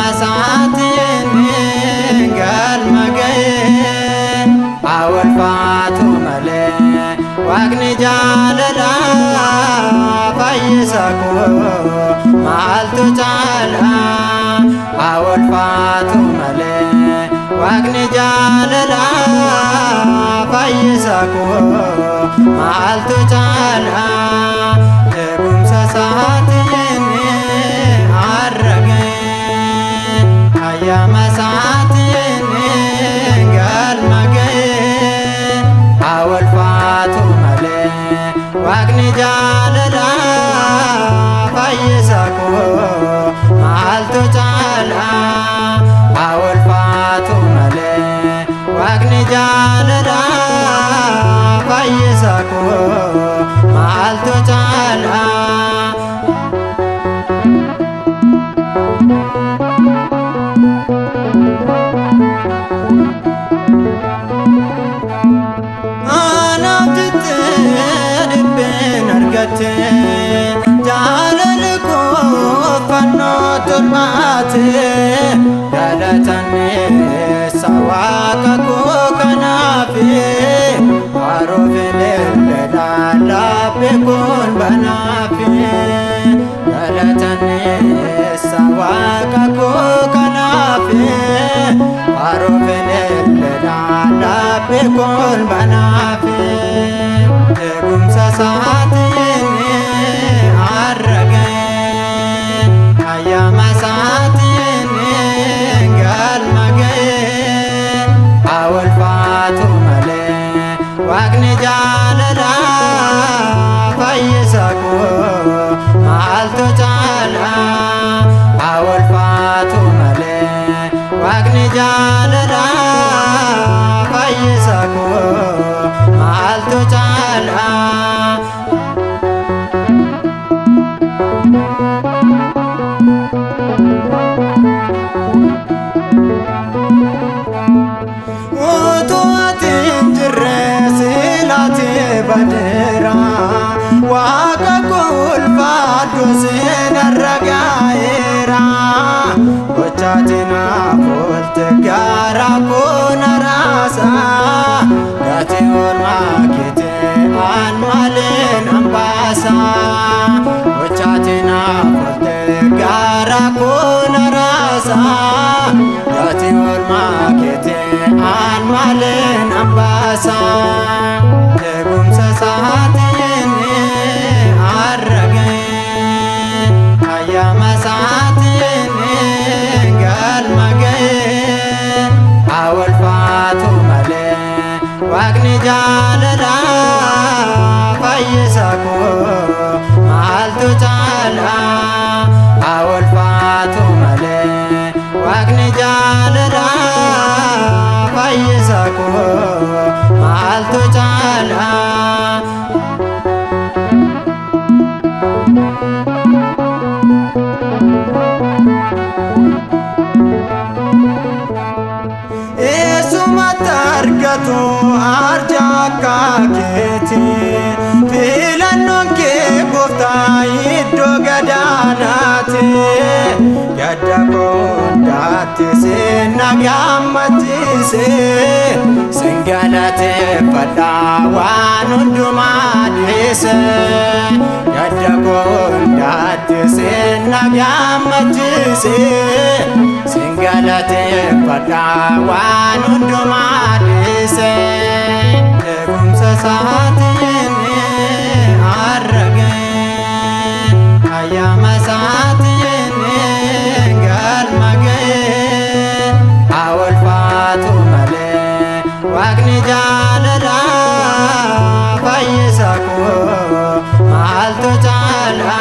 masaatiin galma ga'e awwalfaatu malee waaqni jaalala fayyisa koo maaltu caala awwalfaatu malee waaqni jaalala fayyisa koo maaltu caala eegumsa isaatiin arragee ayyaama isaatiin galma ga'e awwalfaatu malee waaqni jaalala fayyisa koo maaltu caala awwalfaatu malee waaqni jaalala fayyisa koo maaltu caala. jaalala koo fannoo torbaate galatanneessa waaqa koo kanaafi haroo fileelledhaan laphee koon banaafi galatanneessa waaqa koo kanaafi haroo fileelledhaan laphee koon banaafi eegumsa isaatiin arragee ayyaama isaatiin galma ga'e awwalfaatu malee waaqni jaalala fayyisa koo maaltu caala awwalfaatu malee waaqni jaalala fayyisa koo maaltu caala. Badera waaqa ulfaadhu seenarra gaa'eera gochaatina foolte gaara koona raasa gatii oolmaa keetee aan maleen hambaasa gochaatina foolte gaara koona raasa gatii oolmaa keetee aan maleen hambaasa. eegumsa isaatiin arragee ayyaama isaatiin galma ga'e awwalfaatu malee waaqni jaalala fayyisa koo maaltu caala awwalfaatu malee waaqni jaalala fayyisa koo maaltu caala. eessumatti argatu arja akka keetii filannoon kee gooftaa iddoo gadaanaati gadda koo hundaatti seenna gammachiise sin galateeffadha waan hundumaa dhiise gadda koo hundaatti seenna gammachiise sin galateeffadha waan hundumaa dhiise eegumsa isaatiin arragee ayyaama isaatiin galma ga'e awwalfaatu malee waaqni jaalala fayyisa koo maaltu caala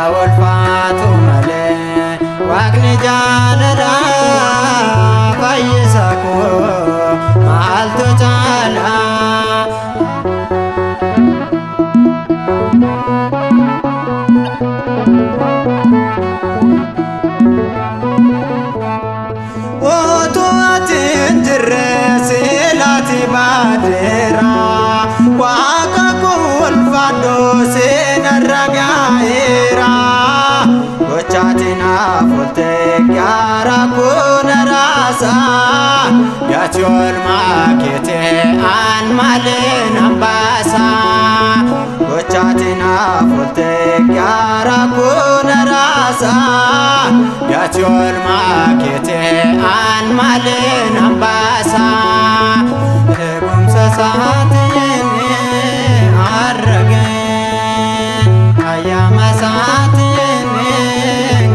awwalfaatu malee waaqni jaalala fayyisa koo maaltu caala. otoo ati hin jirre silaati baadheera waaqa ulfaadhu seenarra gaa'eera gochaatiin hafuutte rasa Gachol makete an malin ambasa Gochatina fote gyara kuna rasa Gachol makete an malin ambasa Gumsa saatini arrage Ayama saatini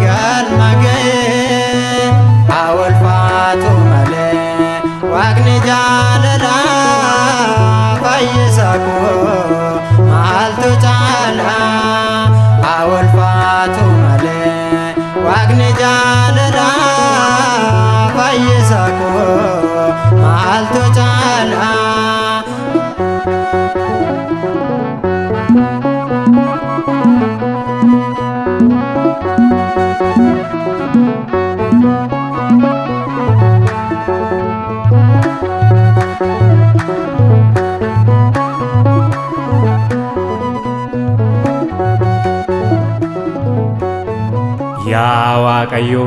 galmage Awal fatu male Waqni jalala fayyisako maaltu cala Awal fatu male Waqni jalala fayyisako maaltu cala Yaa Waaqayyo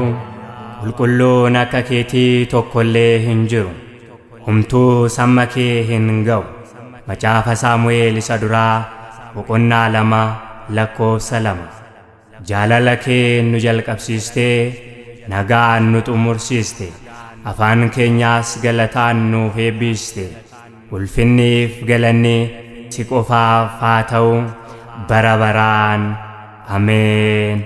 qulqulluun akka keetii tokkollee hin jiru humtuu samma kee hin ga'u macaafa Saamu'eel isa duraa boqonnaa 2:2 jaalala kee nu jalqabsiistee nagaan nu xumursiiste afaan keenyaas galataan nuuf eebbiste ulfinniif galanni si qofaaf haa ta'u bara baraan ameen.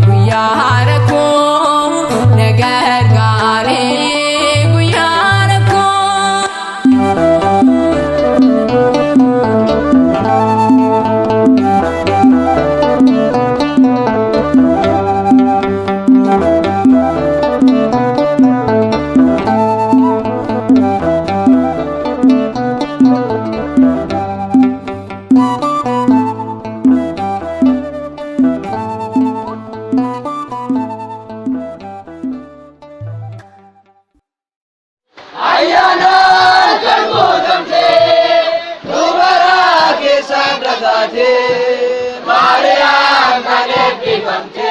guyyaa rakkoo na gargaare guyyaa rakkoo. ayyaana kan gootamte dubara keessa dhagaate maariyaam kan eebbifamte